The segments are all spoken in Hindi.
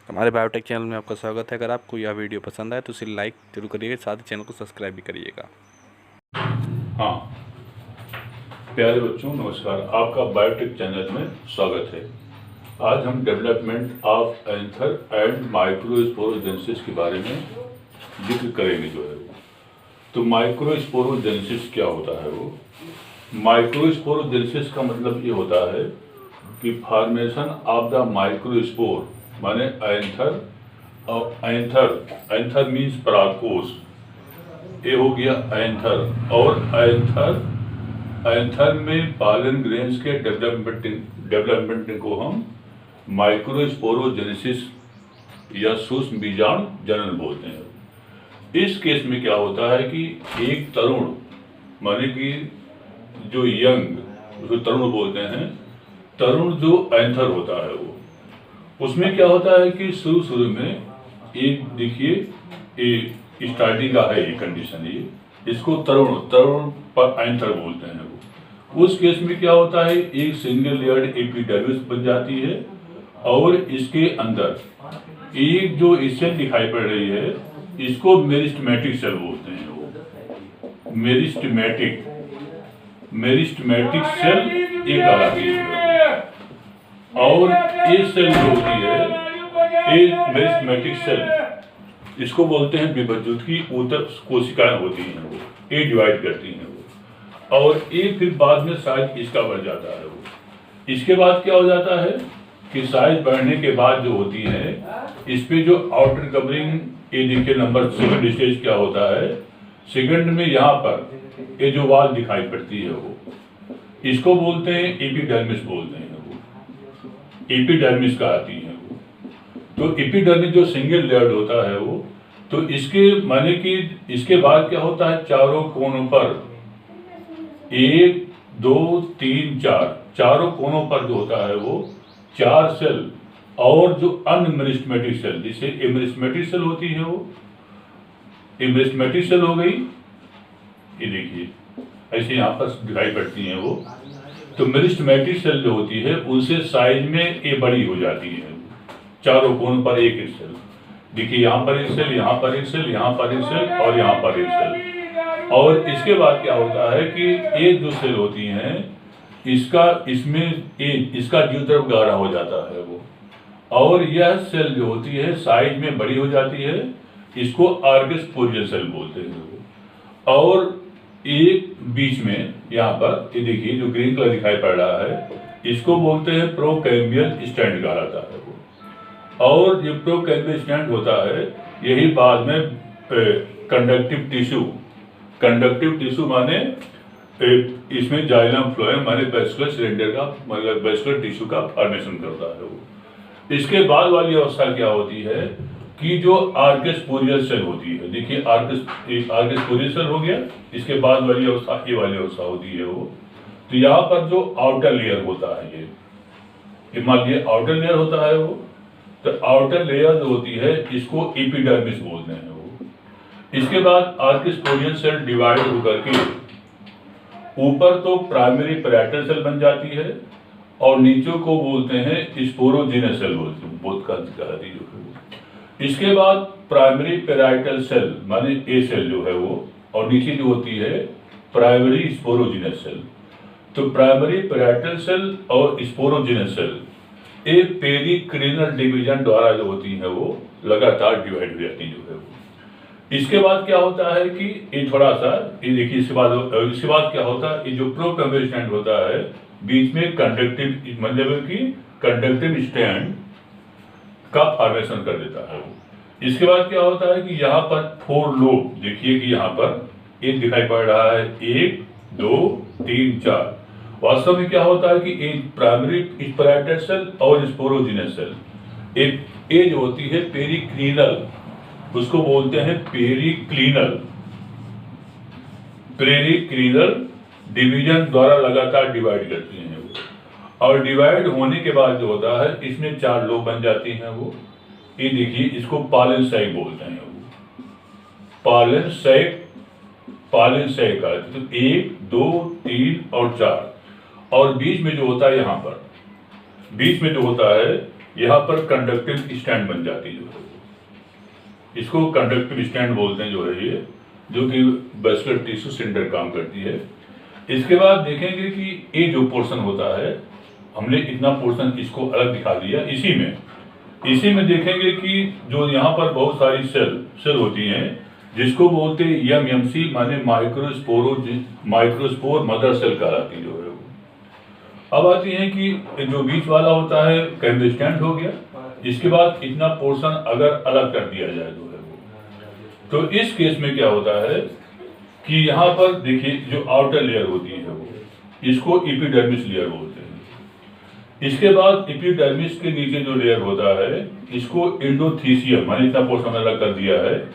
हमारे बायोटेक चैनल में आपका स्वागत है। अगर आपको यह वीडियो पसंद आए तो इसे लाइक जरूर करिएगा, साथ ही चैनल को सब्सक्राइब भी करिएगा। हाँ, प्यारे बच्चों नमस्कार, आपका बायोटेक चैनल में स्वागत है। आज हम development of anther and microsporogenesis के बारे में जिक्र करेंगे जो है वो। तो माइक्रोस्पोरोजेनेसिस क्या होता है वो? माइक्रोस्पोरोजेनेसिस का मतलब ये होता है कि फॉर्मेशन ऑफ द माइक्रोस्पोर माने एंथर, और एंथर मीन्स परागकोश, ये हो गया एंथर। और एंथर में पॉलन ग्रेन्स के डेवलपमेंट को हम माइक्रोस्पोरोजेनेसिस या सूक्ष्म बीजाणु जनन बोलते हैं। इस केस में क्या होता है कि एक तरुण माने कि जो यंग, उसको तरुण बोलते हैं, तरुण जो एंथर होता है वो, उसमें क्या होता है कि शुरू में एक देखिए स्टार्टिंग का है ये कंडीशन, ये इसको तरुण पर एंथर बोलते हैं वो। उस केस में क्या होता है, एक सिंगल लेयर्ड एपिडर्मिस बन जाती है और इसके अंदर एक जो सेल दिखाई पड़ रही है, इसको मेरिस्टेमेटिक सेल बोलते हैं वो। मेरिस्टेमेटिक सेल एक कहलाती है। और ये सेल जो होती है, ये मेरिस्टेमेटिक सेल, इसको बोलते हैं विभज्युत की ऊतक कोशिकाएं होती हैं वो, ये डिवाइड करती हैं वो। और ये फिर बाद में साइज इसका बढ़ जाता है वो। इसके बाद क्या हो जाता है कि साइज बढ़ने के बाद जो होती है, इस पे जो आउटर कवरिंग, ये देखिए नंबर 7 स्टेज क्या होता है, सेकंड में यहाँ पर ये जो वाल दिखाई पड़ती है वो, इसको बोलते हैं एपिडर्मिस बोलते हैं वो, एपिडर्मिस का आती है वो। तो एपिडर्मिस जो सिंगल लेयर्ड होता है वो, तो इसके माने कि इसके बाद क्या होता है, चारों कोनों पर 1 2 3 4 चारों कोनों पर जो होता है वो 4 सेल, और जो अनमेरिस्टेमेटिक सेल, जिसे एमेरिस्टेमेटिक सेल होती है वो, एमेरिस्टेमेटिक सेल हो गई, ये देखिए ऐसे यहाँ पर दिखाई पड़ती हैं वो। तो मेरिस्टेमेटिक सेल जो होती है उनसे साइज में ये बड़ी हो जाती है, चारों कोन पर एक एक सेल। देखिए यहाँ पर एक सेल, यहाँ पर एक सेल, यहाँ पर एक सेल और यहाँ पर एक सेल। और इसके बाद क्या होता है कि ये जो सेल होती हैं, इसका द्विध्रुव गाढ़ा हो जाता है वो, और यह सेल जो होती है साइज में बड़ी हो जाती है, इसको आर्गेस्पोरियल सेल बोलते हैं वो। और एक बीच में यहाँ पर ये देखिए जो ग्रीन कलर दिखाई पड़ रहा है, इसको बोलते हैं प्रोकैम्बियल स्टैंड कहा जाता है वो। और जो प्रोकैम्बियल स्टैंड होता है, यही बाद में कंडक्टिव टिश्यू माने इसमें जाइलम फ्लोएम माने वेस्कुलर सिलेंडर का, मतलब वेस्कुलर टिश्यू का फॉर्मेशन करता है वो। इसके बाद वाली अवस्था क्या होती है कि जो आर्गेस्पोरियल सेल होती है, देखिए आर्गेस्पोरियल सेल हो गया, इसके बाद वाली अवस्था ये वाली अवस्था होती है वो। तो यहाँ पर जो आउटर लेयर होता है, ये मान लीजिए आउटर लेयर होता है वो, तो आउटर लेयर जो होती है इसको एपिडर्मिस बोलते हैं वो। इसके बाद आर्गेस्पोरियल सेल डिवाइड होकर के ऊपर तो प्राइमरी पैराइटल सेल बन जाती है, और नीचे को बोलते हैं स्पोरोजेनस सेल बोलते हैं, बहुत का कहती जो है। इसके बाद प्राइमरी पैराइटल सेल माने ए सेल जो है वो, और नीचे जो होती है प्राइमरी स्पोरोजेनस सेल। तो प्राइमरी पैराइटल सेल और स्पोरोजेनस सेल एक पेरिक्लिनल डिवीजन द्वारा जो होती है वो लगातार डिवाइड हो जाती जो है वो। इसके बाद क्या होता है कि ये थोड़ा सा ये देखिए, इसके बाद क्या होता है, ये जो प्रोकैम्बियल स्टैंड होता है, बीच में कंडक्टिव मतलब कि कंडक्टिव स्टैंड का फॉर्मेशन कर देता है वो। इसके बाद क्या होता है कि यहाँ पर 4 लोब, देखिए कि यहाँ पर एक दिखाई पड़ रहा है, 1 2 3 4। वास्तव में क्या होता है कि एक प्राइमरी पैराइटल सेल और स्पोरोजेनस सेल, एक जो होती है पेरिक्लिनल, उसको बोलते हैं पेरिक्लिनल डिवीजन द्वारा लगातार डिवाइड करती हैं वो। और डिवाइड होने के बाद जो होता है, इसमें 4 लोब बन जाती हैं वो। ये देखिए इसको पॉलन सैक बोलते हैं वो, पॉलन सैक का। तो 1 2 3 और 4, और बीच में जो होता है, यहाँ पर बीच में जो होता है यहाँ पर कंडक्टिव स्टैंड बन जाती है जो है, इसको कंडक्टिव स्टैंड बोलते हैं जो है ये, जो कि बैस्कुलर टिश्यू सेंटर काम करती है। इसके बाद देखेंगे कि ये जो पोर्शन होता है, हमने इतना पोर्शन इसको अलग दिखा दिया। इसी में देखेंगे कि जो यहाँ पर बहुत सारी सेल होती हैं, जिसको बोलते हैं एमएमसी, माने माइक्रोस्पोर मदर सेल कहलाती जो है। अब आती है कि जो बीच वाला होता है केंद्र स्टैंड हो गया। इसके बाद इतना पोर्शन अगर अलग कर दिया जाए जो है वो, तो इस केस में क्या होता है कि यहाँ पर देखिए जो आउटर लेयर होती है वो, इसको एपिडर्मिस लेयर बोलते हैं। इसके बाद एपिडर्मिस के नीचे जो लेयर होता है, इसको एंडोथीसियम, मैंने इतना पोर्शन अलग कर दिया है,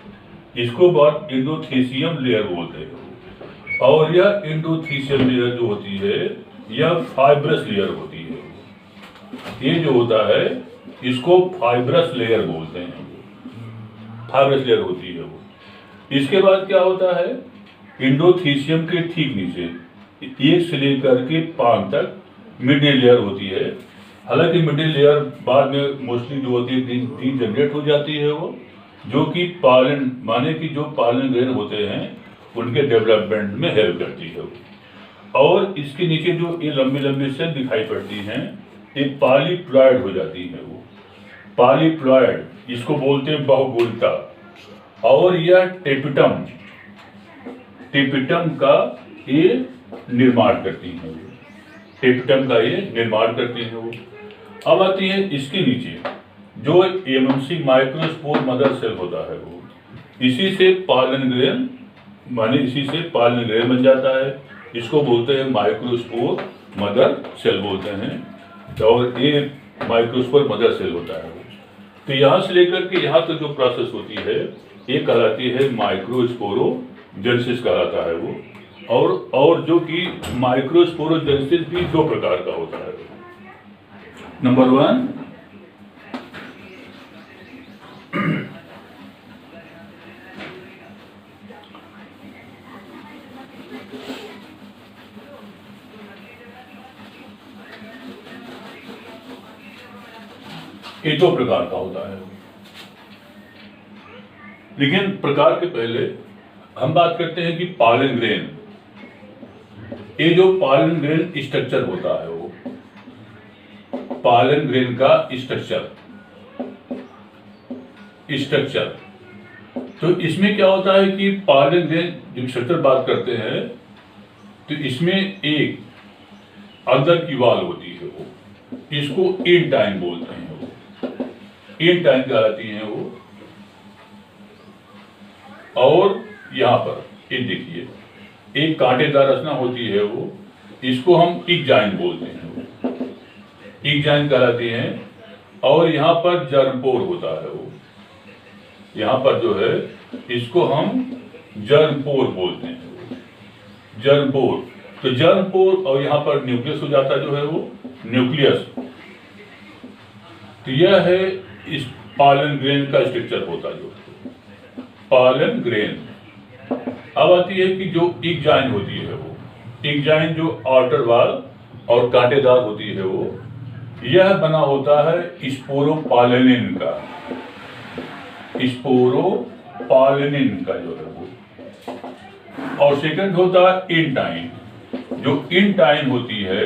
इसको बाद एंडोथीसियम लेयर बोलते हैं। और यह एंडोथीसियम लेयर जो होती है, यह फाइब्रस लेयर होती है। ये जो होता है इसको फाइब्रस लेयर बोलते हैं, फाइब्रस लेयर होती है वो। इसके बाद क्या होता है, एंडोथीसियम के ठीक नीचे 1 से लेकर के 5 तक मिडिल लेयर होती है। हालांकि मिडिल लेयर बाद में मोस्टली जो होती है डीजनरेट हो जाती है वो, जो कि पालन, माने कि जो पालन ग्रेन होते हैं उनके डेवलपमेंट में हेल्प करती है वो। और इसके नीचे जो ये लंबी लंबी सेल दिखाई पड़ती हैं, ये पॉलीप्लॉइड हो जाती है वो। पॉलीप्लॉइड, इसको बोलते हैं बहुगोलता। और यह टेपिटम का ये निर्माण करती है, टेपिटम का ये निर्माण करती है वो। अब आती है इसके नीचे जो एमएमसी माइक्रोस्पोर मदर सेल होता है वो, इसी से पॉलन ग्रेन, माने इसी से पॉलन ग्रेन बन जाता है। इसको बोलते हैं माइक्रोस्पोर मदर सेल बोलते हैं। और ये माइक्रोस्पोर मदर सेल होता है वो। तो यहाँ से लेकर के यहाँ तक जो प्रोसेस होती है, ये कहलाती है माइक्रोस्पोरोजेनेसिस कहलाता है वो। और जो कि माइक्रोस्पोरोजेनेसिस भी 2 प्रकार का होता है। नंबर 1, ये 2 प्रकार का होता है। लेकिन प्रकार के पहले हम बात करते हैं कि पॉलन ग्रेन, ये जो पॉलन ग्रेन स्ट्रक्चर होता है वो, पॉलन ग्रेन का स्ट्रक्चर, तो इसमें क्या होता है कि पॉलन ग्रेन जब स्ट्रक्चर बात करते हैं, तो इसमें एक अंदर की वॉल होती है वो, इसको इंटाइन बोलते हैं वो, इंटाइन कहलाती है वो। और यहाँ पर ये देखिए एक कांटेदार रचना होती है वो, इसको हम इक्जाइन बोलते हैं वो, इक्जाइन कहलाती है। और यहाँ पर जर्मपोर होता है वो, यहाँ पर जो है इसको हम जर्मपोर बोलते हैं, जर्मपोर। तो जर्मपोर, और यहाँ पर न्यूक्लियस हो जाता जो है वो न्यूक्लियस। तो यह है इस पॉलन ग्रेन का स्ट्रक्चर होता जो पॉलन ग्रेन। अब आती है कि जो इक्जाइन होती है वो, इक्जाइन जो आउटर वॉल और कांटेदार होती है वो, यह बना होता है स्पोरोपॉलेनिन का, स्पोरोपॉलेनिन का जो है वो। और सेकंड होता है इंटाइन। जो इंटाइन होती है,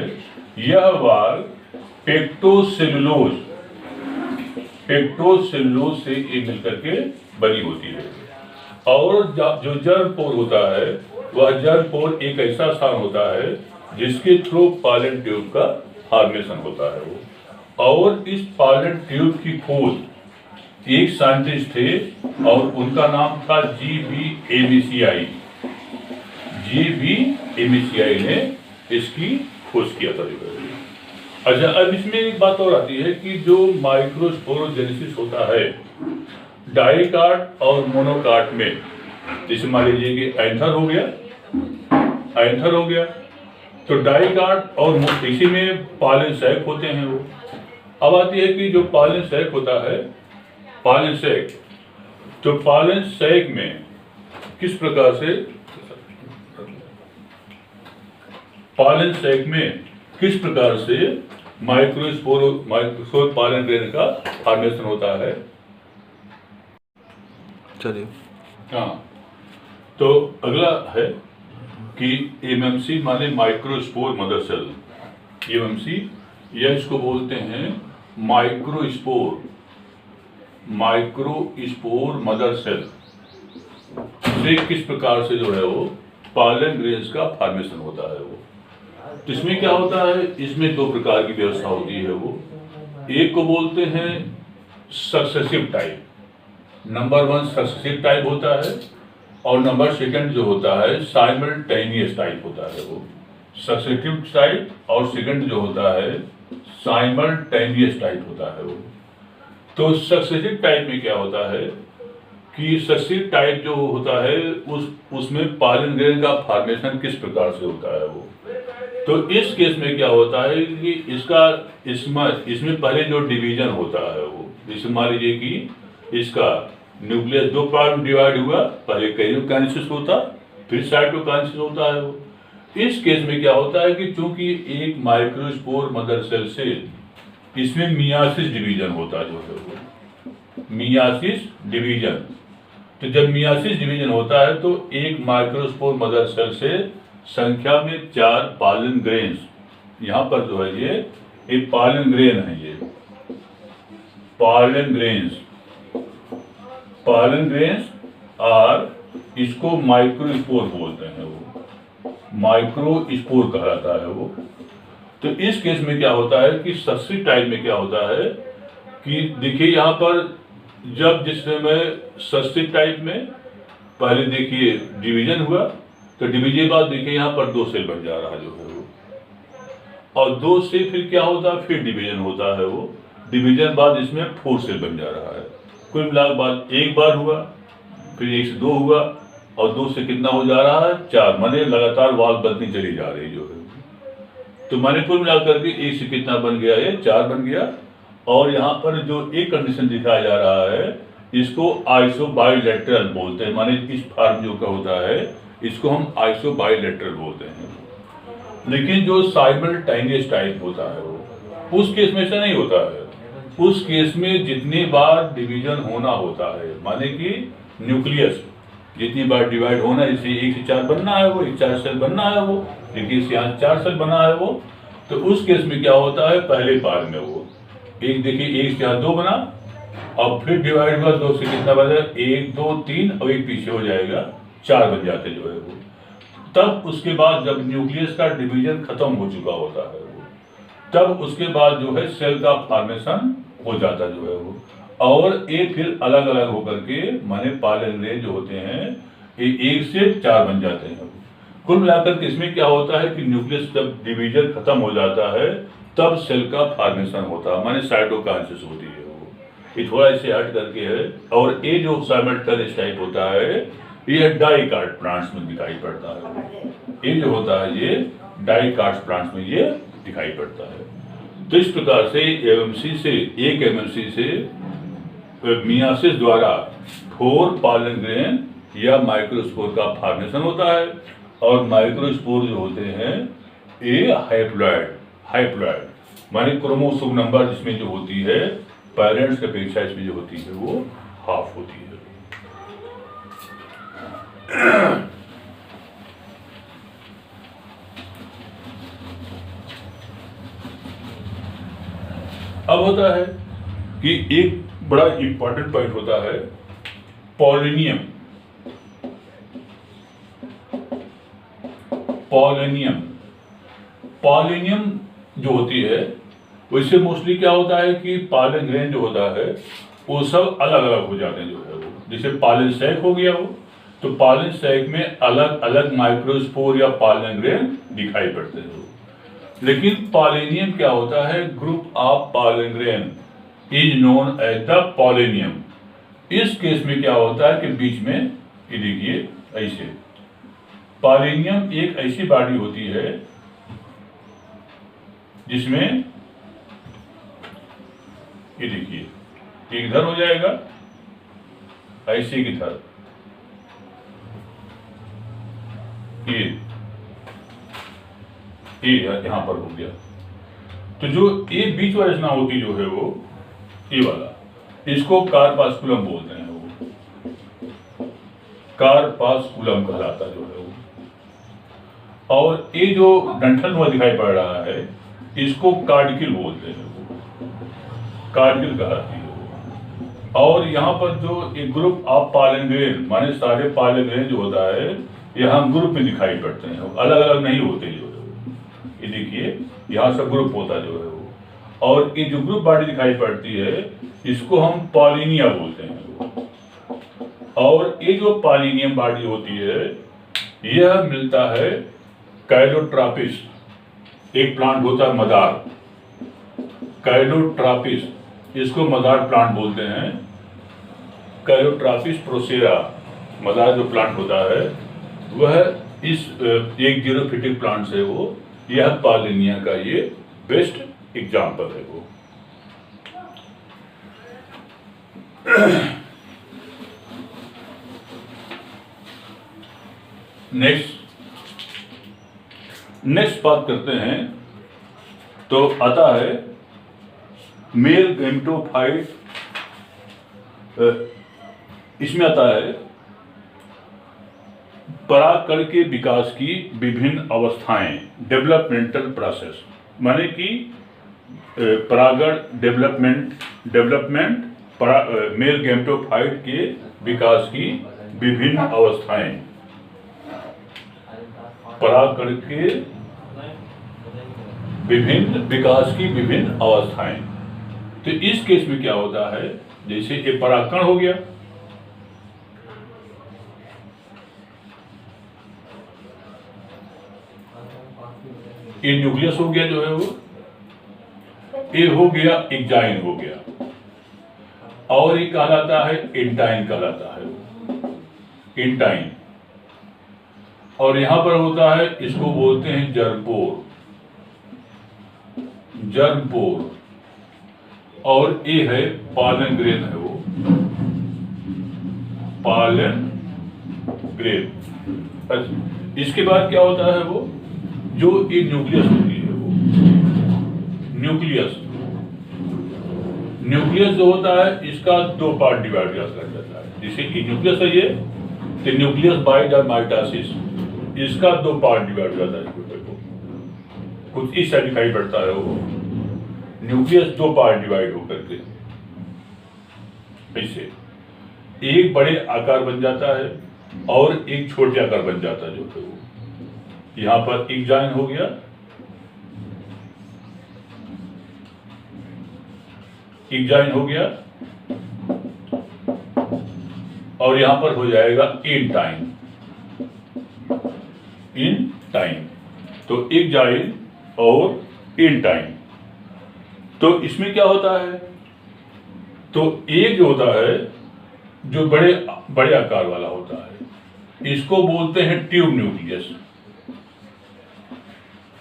यह वॉल पेक्टोसेलुलोज से एक मिलकर के बनी होती है। और जो जर्मपोर होता है, वह जर्मपोर एक ऐसा स्थान होता है जिसके थ्रू पॉलन ट्यूब का फॉर्मेशन होता है वो। और इस पॉलन ट्यूब की खोज एक साइंटिस्ट थे और उनका नाम था जी.बी. एमिसियाई ने इसकी खोज किया था। अच्छा, अब इसमें एक बात और आती है कि जो माइक्रोस्पोरोजेनेसिस होता है डाइकाट और मोनोकाट में, जैसे मान लीजिए कि एंथर हो गया, तो डाइकाट और इसी में पॉलन सैक होते हैं वो। अब आती है कि जो पॉलन सैक होता है, पॉलन सैक, तो पॉलन सैक में किस प्रकार से, माइक्रोस्पोर पॉलन ग्रेन का फॉर्मेशन होता है। चलिए। हाँ, तो अगला है कि एमएमसी माने माइक्रोस्पोर मदर सेल। एमएमसी या इसको बोलते हैं माइक्रोस्पोर मदर सेल से किस प्रकार से जो है वो पॉलन ग्रेन्स का फॉर्मेशन होता है वो। तो इसमें क्या होता है, इसमें दो प्रकार की व्यवस्था होती है वो। एक को बोलते हैं successive type, number 1 successive type होता है, और नंबर 2 जो होता है साइमल्टेनियस टाइप होता है वो। सक्सेसिव टाइप और सेकंड जो होता है साइमल्टेनियस टाइप होता है वो। तो सक्सेसिव टाइप में क्या होता है कि सक्सेसिव टाइप जो होता है उसमें पॉलन ग्रेन का फॉर्मेशन किस प्रकार से होता है वो। तो इस केस में क्या होता है कि इसमें पहले जो डिवीजन होता है वो, जैसे मान लीजिए कि इसका न्यूक्लियस 2 पार्ट में डिवाइड हुआ, पहले कैरियोकाइनेसिस होता, फिर साइटोकाइनेसिस होता है वो। इस केस में क्या होता है कि चूंकि एक माइक्रोस्पोर मदर सेल से इसमें मियासिस डिवीजन होता है जो है वो, मियासिस डिवीजन। तो जब मियासिस डिवीजन होता है तो एक माइक्रोस्पोर मदर सेल से संख्या में 4 पॉलन ग्रेन्स, यहाँ पर जो है ये पॉलन ग्रेन है, ये पॉलन ग्रेन्स और इसको माइक्रोस्पोर बोलते हैं वो, माइक्रोस्पोर कहलाता है वो। तो इस केस में क्या होता है कि सक्सेसिव टाइप में क्या होता है कि देखिए यहाँ पर जब जिस समय सक्सेसिव टाइप में पहले देखिए डिवीजन हुआ, तो डिवीजन बाद देखिए यहाँ पर 2 सेल बन जा रहा है जो है वो, और 2 से फिर क्या होता है, फिर डिवीजन होता है वो। डिवीजन बाद इसमें 4 सेल बन जा रहा है। कुल मिलाकर बाद एक बार हुआ, फिर 1 से 2 हुआ, और 2 से कितना हो जा रहा है, 4, माने लगातार वाल बनती चली जा रही जो है। तो माने कुल मिलाकर के 1 से कितना बन गया, ये 4 बन गया। और यहाँ पर जो एक कंडीशन दिखाया जा रहा है इसको आइसोबाइलेटरल बोलते हैं, माने इस फॉर्म जो का होता है इसको हम आइसोबाइलेटरल बोलते हैं। लेकिन जो साइमल्टेनियस टाइप होता है वो, उस केस में ऐसा नहीं होता है। उस केस में जितनी बार डिवीजन होना होता है, माने कि न्यूक्लियस जितनी बार डिवाइड होना, जैसे 1 से 4 बनना है वो, 4 सेल बनना है वो, लेकिन यहाँ 4 सेल बना है वो। तो उस केस में क्या होता है, पहले बार में वो एक देखिए 1 से यहाँ 2 बना, और फिर डिवाइड हुआ 2 से कितना बना, 1 2 3 और एक पीछे हो जाएगा, 4 बन जाते जो है वो। तब उसके बाद जब न्यूक्लियस का डिवीजन खत्म हो चुका होता है वो, तब उसके बाद जो है सेल का फॉर्मेशन हो जाता जो है वो, और ये फिर अलग अलग होकर के माने पॉलन ग्रेन जो होते हैं ये 1 से 4 बन जाते हैं। कुल मिलाकर के इसमें क्या होता है कि न्यूक्लियस जब डिवीजन खत्म हो जाता है तब सेल का फॉर्मेशन होता है, माने साइटोकाइनेसिस होती है वो। ये थोड़ा इसे हट करके है। और ये जो साइमल्टेनियस टाइप होता है ये डाइकार्ड प्लांट्स में दिखाई पड़ता है। ये जो होता है ये डाइकार्ड प्लांट्स में ये दिखाई पड़ता है। तो इस प्रकार से एक एमएमसी से मियासिस द्वारा 4 पॉलन ग्रेन या माइक्रोस्पोर का फॉर्मेशन होता है, और माइक्रोस्पोर जो होते हैं ये हाइप्लॉइड माने क्रोमोसोम नंबर जिसमें जो होती है पेरेंट्स की अपेक्षा इसमें जो होती है वो हाफ होती है। अब होता है कि एक बड़ा इंपॉर्टेंट पॉइंट होता है पॉलिनियम। पॉलिनियम जो होती है उससे मोस्टली क्या होता है कि पॉलन ग्रेन जो होता है वो सब अलग अलग हो जाते हैं जो है वो। जैसे पॉलन सैक हो गया वो, तो पॉलन सैक में अलग अलग माइक्रोस्पोर या पॉलन ग्रेन दिखाई पड़ते हैं। लेकिन पॉलिनियम क्या होता है, group of pollen grain is known as the pollinium. इस केस में क्या होता है कि बीच में ये देखिए ऐसे पॉलिनियम एक ऐसी बॉडी होती है जिसमें ये देखिए एक इधर हो जाएगा ऐसे की तरह, ये यहां पर हो गया। तो जो ये बीच वाली रचना होती जो है वो ये वाला, इसको कार्पास्कुलम बोलते हैं। वो कार्पास्कुलम कहलाता जो है वो। और ये जो डंठल हुआ दिखाई पड़ रहा है इसको कार्डिकल बोलते हैं। वो कार्डिकल कहलाती है वो। और यहाँ पर जो एक ग्रुप ऑफ पॉलन ग्रेन माने सारे पॉलन ग्रेन जो होता है यहाँ ग्रुप में दिखाई पड़ते हैं, अलग अलग नहीं होते जो है वो। ये देखिए यहाँ सब ग्रुप होता जो है वो। और ये जो ग्रुप बॉडी दिखाई पड़ती है इसको हम पॉलिनिया बोलते हैं। और ये जो पॉलिनियम बॉडी होती है यह मिलता है कैलोट्रापिस, एक प्लांट होता है मदार, कैलोट्रापिस, इसको मदार प्लांट बोलते हैं। कैलोट्रापिस प्रोसेरा मदार जो प्लांट होता है वह इस एक जीरोफिटिक प्लांट से वो, यह पॉलिनिया का ये बेस्ट एग्जाम्पल है वो। नेक्स्ट बात करते हैं तो आता है मेल गैमेटोफाइट। इसमें आता है परागकण के विकास की विभिन्न अवस्थाएं, डेवलपमेंटल प्रोसेस, माने कि परागण डेवलपमेंट मेल गैमेटोफाइट के विकास की विभिन्न अवस्थाएं, परागकण के विभिन्न विकास की विभिन्न अवस्थाएं। तो इस केस में क्या होता है, जैसे ये परागकण हो गया, ये न्यूक्लियस हो गया जो है वो, ये हो गया एग्जाइन हो गया, और ये कहलाता है इंटाइन कहलाता है वो, इंटाइन। और यहां पर होता है, इसको बोलते हैं जर्मपोर, जर्मपोर। और ये है पॉलन ग्रेन है वो, पॉलन ग्रेन। इसके बाद क्या होता है वो, जो ये न्यूक्लियस होती है वो, न्यूक्लियस जो होता है इसका दो पार्ट डिवाइड किया जाता है। जैसे कि न्यूक्लियस है ये, तो न्यूक्लियस बाय द माइटोसिस, इसका दो पार्ट डिवाइड हो जाता है। कुछ इस साइड दिखाई पड़ता है वो, न्यूक्लियस दो पार्ट डिवाइड होकर के ऐसे एक बड़े आकार बन जाता है और एक छोटे आकार बन जाता है जो है वो। यहां पर एग्जाइन हो गया, एग्जाइन हो गया, और यहां पर हो जाएगा इंटाइन, इंटाइन। तो एग्जाइन और इंटाइन। तो इसमें क्या होता है, तो एक जो होता है जो बड़े आकार वाला होता है इसको बोलते हैं ट्यूब न्यूक्लियस,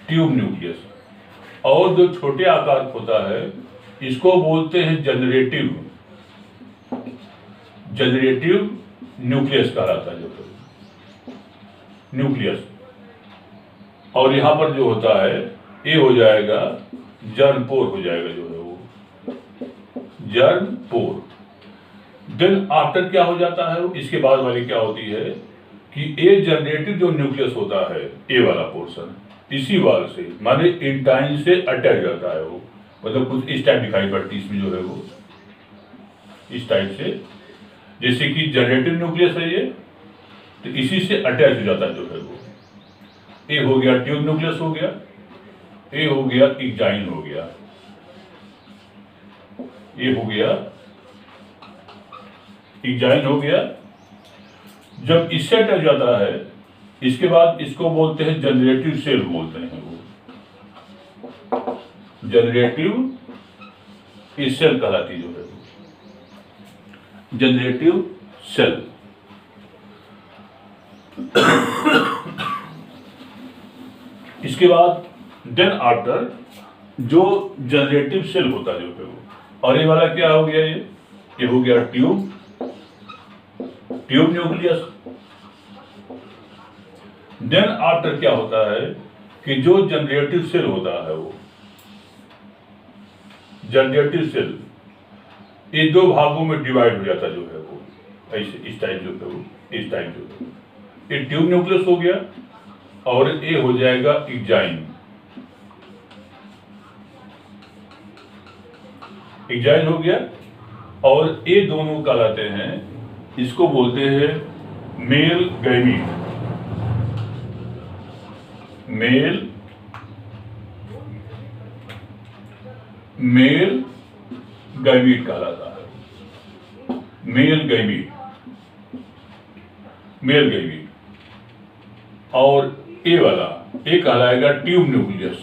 ट्यूब न्यूक्लियस। और जो छोटे आकार होता है इसको बोलते हैं जनरेटिव, जनरेटिव न्यूक्लियस कहलाता है जो न्यूक्लियस। और यहां पर जो होता है ये हो जाएगा जर्मपोर हो जाएगा जो है वो, जर्मपोर। देन आफ्टर क्या हो जाता है, इसके बाद वाली क्या होती है कि ये जनरेटिव जो न्यूक्लियस होता है ये वाला पोर्शन इसी वाल से माने इंटाइन से अटैच जाता है वो, मतलब कुछ इस टाइप दिखाई पड़ती है इसमें जो है वो, इस टाइप से। जैसे कि जनरेटिव न्यूक्लियस है ये, तो इसी से अटैच हो जाता है जो है वो। ये हो गया ट्यूब न्यूक्लियस हो गया, ये हो गया एग्जाइन हो गया, ये हो गया एग्जाइन हो गया। जब इससे अटैच जाता है इसके बाद इसको बोलते हैं जनरेटिव सेल बोलते हैं वो, जनरेटिव सेल कहलाती जो है, जनरेटिव सेल। इसके बाद देन आफ्टर जो जनरेटिव सेल होता जो है वो, और ये वाला क्या हो गया, ये हो गया ट्यूब न्यूक्लियस। देन आफ्टर क्या होता है कि जो जनरेटिव सेल होता है वो, जनरेटिव सेल ये दो भागों में डिवाइड हो जाता जो है वो, ऐसे इस टाइप जो है वो, इस टाइप जो है ये ट्यूब न्यूक्लियस हो गया और ये हो जाएगा एग्जाइम। एग्जाइम हो गया और ये दोनों कहलाते हैं, इसको बोलते हैं मेल गैमीट। मेल गैमीट कहलाता है, मेल गैमीट। और ए वाला ये कहलाएगा ट्यूब न्यूक्लियस।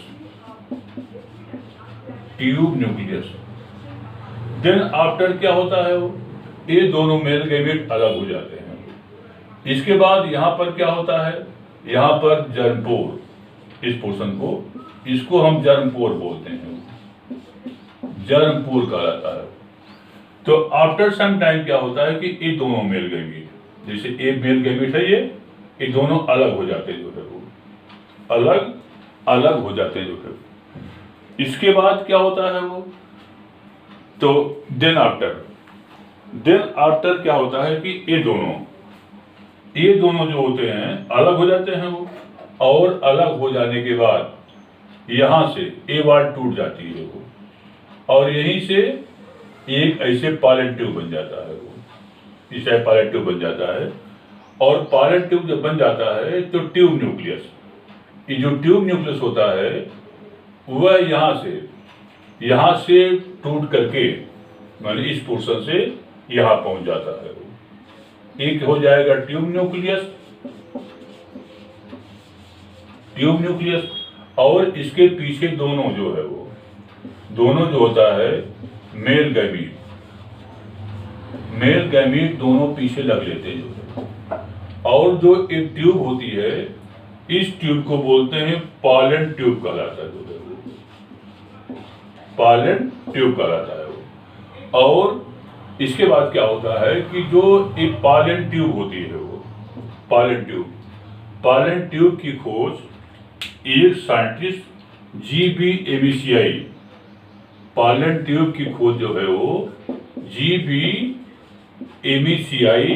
देन आफ्टर क्या होता है वो, ये दोनों मेल गैमीट अलग हो जाते हैं। इसके बाद यहाँ पर क्या होता है, यहाँ पर जर्मपोर, इस पोर्शन को, इसको हम जर्मपोर बोलते हैं, जर्मपोर कहलाता है। तो आफ्टर सम टाइम क्या होता है कि ये दोनों मेल गैमीट, जैसे ये मेल गैमीट है, ये दोनों अलग हो जाते हैं जो है वो, अलग हो जाते हैं जो है। इसके बाद क्या होता है वो, तो देन आफ्टर क्या होता है कि ये दोनों जो होते हैं अलग हो जाते हैं वो, और अलग हो जाने के बाद यहां से ए वाल टूट जाती है वो, और यहीं से एक ऐसे पायलन ट्यूब बन जाता है वो, इस टाइप पायलन ट्यूब बन जाता है। और पायलन ट्यूब जब बन जाता है तो ट्यूब न्यूक्लियस, ये जो ट्यूब न्यूक्लियस होता है वह यहां से टूट करके माने इस पोर्शन से यहां पहुंच जाता है वो। एक हो जाएगा ट्यूब न्यूक्लियस, और इसके पीछे दोनों जो है वो, दोनों जो होता है मेल गैमीट दोनों पीछे लग लेते हैं जो है। और जो एक ट्यूब होती है, इस ट्यूब को बोलते हैं पायलन ट्यूब कहलाता है जो है वो, पायलन ट्यूब कहलाता है वो। और इसके बाद क्या होता है कि जो एक पायलन ट्यूब होती है वो, पायलन ट्यूब की खोज एक साइंटिस्ट जीबी एमीसीआई, पायलन ट्यूब की खोज जो है वो जीबी एमीसीआई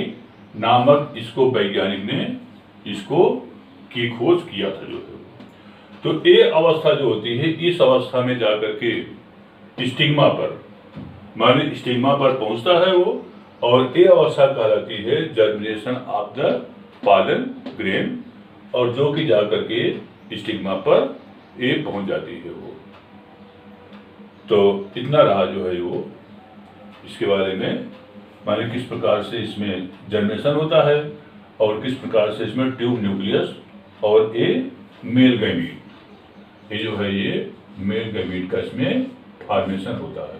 नामक इसको वैज्ञानिक ने इसको की खोज किया था जो है। तो ये अवस्था जो होती है, इस अवस्था में जाकर के स्टिग्मा पर माने स्टिग्मा पर पहुंचता है वो, और ये अवस्था कहलाती है germination of the pollen grain, और जो कि जाकर के स्टिग्मा पर ये पहुंच जाती है वो। तो इतना रहा जो है वो इसके बारे में, माने किस प्रकार से इसमें जर्मिनेशन होता है और किस प्रकार से इसमें ट्यूब न्यूक्लियस और ये मेल गैमीट, ये जो है ये मेल गैमीट का इसमें फॉर्मेशन होता है।